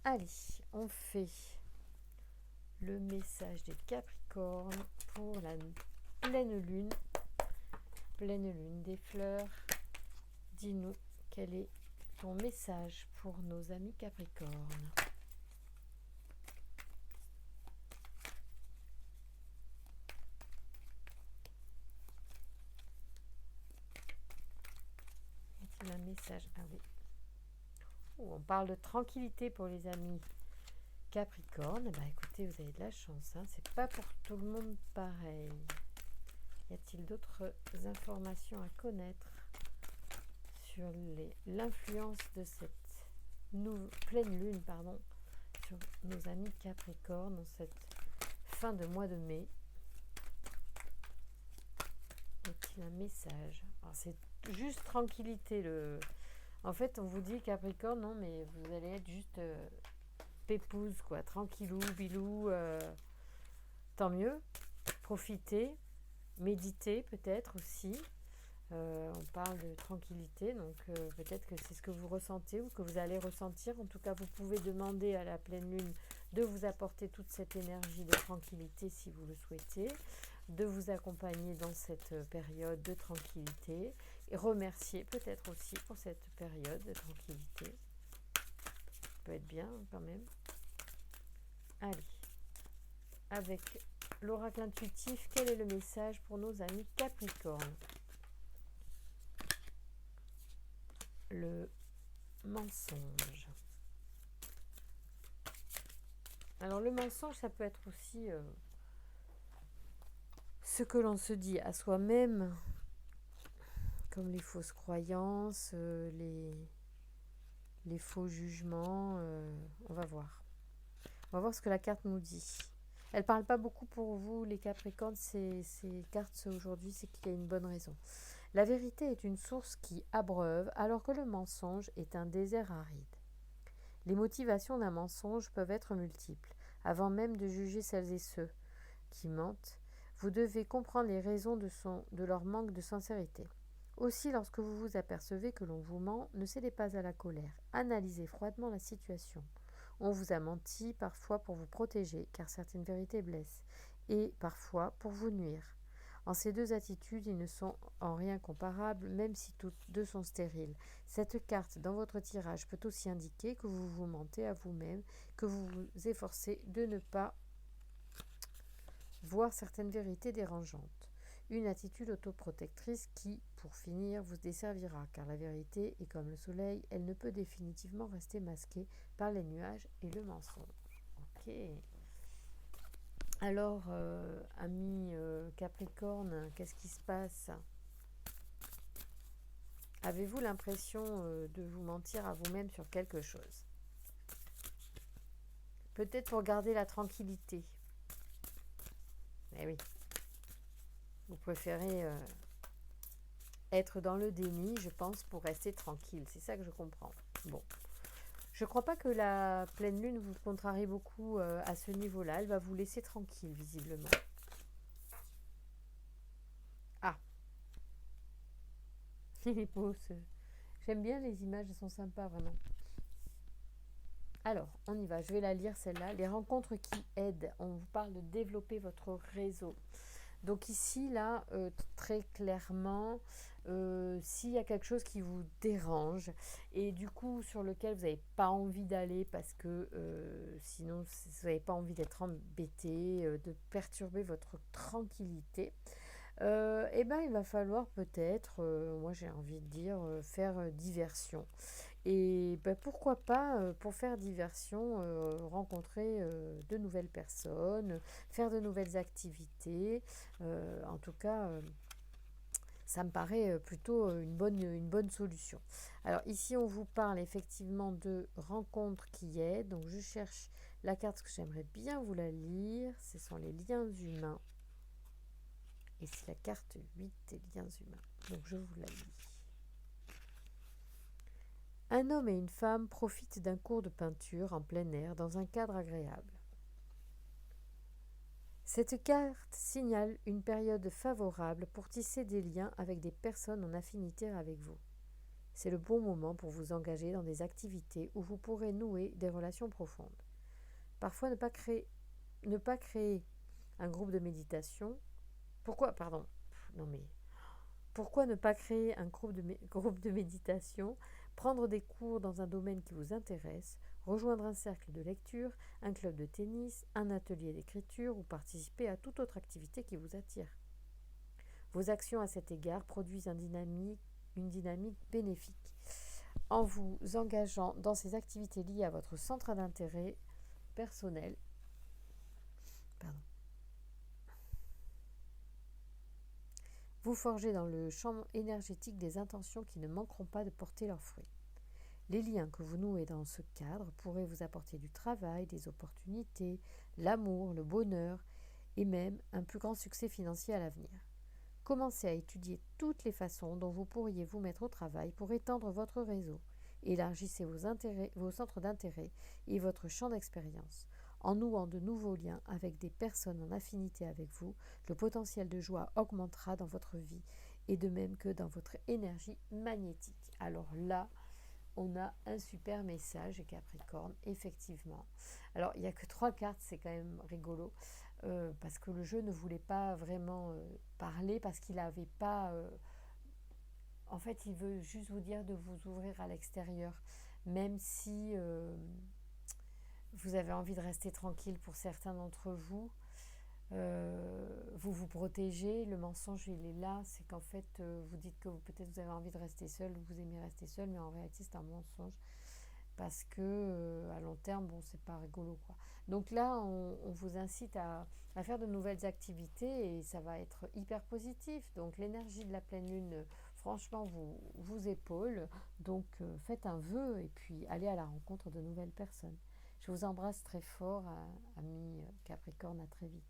Allez, on fait le message des Capricornes pour la pleine lune des fleurs. Dis-nous quel est ton message pour nos amis Capricornes. Y a-t-il un message? Ah oui. Oh, on parle de tranquillité pour les amis Capricorne. Bah écoutez, vous avez de la chance, hein. C'est pas pour tout le monde pareil. Y a-t-il d'autres informations à connaître sur l'influence de cette pleine lune sur nos amis Capricornes en cette fin de mois de mai? Y a-t-il un message? Alors c'est juste tranquillité. En fait, on vous dit Capricorne, non mais vous allez être juste pépouze, quoi, tranquillou, bilou, tant mieux. Profitez, méditez peut-être aussi. On parle de tranquillité, donc peut-être que c'est ce que vous ressentez ou que vous allez ressentir. En tout cas, vous pouvez demander à la pleine lune de vous apporter toute cette énergie de tranquillité si vous le souhaitez, de vous accompagner dans cette période de tranquillité et remercier peut-être aussi pour cette période de tranquillité. Ça peut être bien quand même. Allez, avec l'oracle intuitif, quel est le message pour nos amis Capricornes? Le mensonge. Alors le mensonge, ça peut être aussi ce que l'on se dit à soi-même, comme les fausses croyances, les faux jugements. On va voir. On va voir ce que la carte nous dit. Elle ne parle pas beaucoup pour vous, les Capricornes, ces cartes aujourd'hui, c'est qu'il y a une bonne raison. La vérité est une source qui abreuve, alors que le mensonge est un désert aride. Les motivations d'un mensonge peuvent être multiples. Avant même de juger celles et ceux qui mentent, vous devez comprendre les raisons de leur manque de sincérité. Aussi, lorsque vous vous apercevez que l'on vous ment, ne cédez pas à la colère. Analysez froidement la situation. On vous a menti parfois pour vous protéger, car certaines vérités blessent, et parfois pour vous nuire. En ces deux attitudes, ils ne sont en rien comparables, même si toutes deux sont stériles. Cette carte dans votre tirage peut aussi indiquer que vous vous mentez à vous-même, que vous vous efforcez de ne pas voir certaines vérités dérangeantes. Une attitude autoprotectrice qui, pour finir, vous desservira, car la vérité est comme le soleil, elle ne peut définitivement rester masquée par les nuages et le mensonge. Ok. Alors, amis Capricorne, qu'est-ce qui se passe? Avez-vous l'impression de vous mentir à vous-même sur quelque chose? Peut-être pour garder la tranquillité. Eh oui. Vous préférez être dans le déni, je pense, pour rester tranquille. C'est ça que je comprends. Bon. Je ne crois pas que la pleine lune vous contrarie beaucoup à ce niveau-là. Elle va vous laisser tranquille, visiblement. Ah. Les beaux, j'aime bien les images, elles sont sympas, vraiment. Alors, on y va. Je vais la lire, celle-là. Les rencontres qui aident. On vous parle de développer votre réseau. Donc ici, là, très clairement, s'il y a quelque chose qui vous dérange et du coup sur lequel vous n'avez pas envie d'aller parce que sinon vous n'avez pas envie d'être embêté, de perturber votre tranquillité, eh ben, il va falloir peut-être, moi j'ai envie de dire, faire diversion. Et ben, pourquoi pas, pour faire diversion, rencontrer de nouvelles personnes, faire de nouvelles activités. En tout cas, ça me paraît plutôt une bonne solution. Alors ici, on vous parle effectivement de rencontres qui aident. Donc je cherche la carte que j'aimerais bien vous la lire. Ce sont les liens humains. Et c'est la carte 8 des liens humains. Donc je vous la lis. Un homme et une femme profitent d'un cours de peinture en plein air dans un cadre agréable. Cette carte signale une période favorable pour tisser des liens avec des personnes en affinité avec vous. C'est le bon moment pour vous engager dans des activités où vous pourrez nouer des relations profondes. Parfois, ne pas créer un groupe de méditation. Pourquoi, pardon, non mais, pourquoi ne pas créer un groupe de méditation, prendre des cours dans un domaine qui vous intéresse, rejoindre un cercle de lecture, un club de tennis, un atelier d'écriture ou participer à toute autre activité qui vous attire. Vos actions à cet égard produisent une dynamique bénéfique. En vous engageant dans ces activités liées à votre centre d'intérêt personnel, vous forgez dans le champ énergétique des intentions qui ne manqueront pas de porter leurs fruits. Les liens que vous nouez dans ce cadre pourraient vous apporter du travail, des opportunités, l'amour, le bonheur et même un plus grand succès financier à l'avenir. Commencez à étudier toutes les façons dont vous pourriez vous mettre au travail pour étendre votre réseau. Élargissez vos centres d'intérêt et votre champ d'expérience. En nouant de nouveaux liens avec des personnes en affinité avec vous, le potentiel de joie augmentera dans votre vie et de même que dans votre énergie magnétique. Alors là, on a un super message, Capricorne, effectivement. Alors, il n'y a que 3 cartes, c'est quand même rigolo, parce que le jeu ne voulait pas vraiment parler, parce qu'il n'avait pas... en fait, il veut juste vous dire de vous ouvrir à l'extérieur, même si vous avez envie de rester tranquille pour certains d'entre vous. Vous vous protégez, le mensonge il est là, c'est qu'en fait vous dites que peut-être vous avez envie de rester seul, vous aimez rester seul, mais en réalité c'est un mensonge parce que à long terme, bon, c'est pas rigolo quoi. Donc là, on vous incite à faire de nouvelles activités et ça va être hyper positif. Donc l'énergie de la pleine lune, franchement, vous épaule. Donc faites un vœu et puis allez à la rencontre de nouvelles personnes. Je vous embrasse très fort, amis Capricorne, à très vite.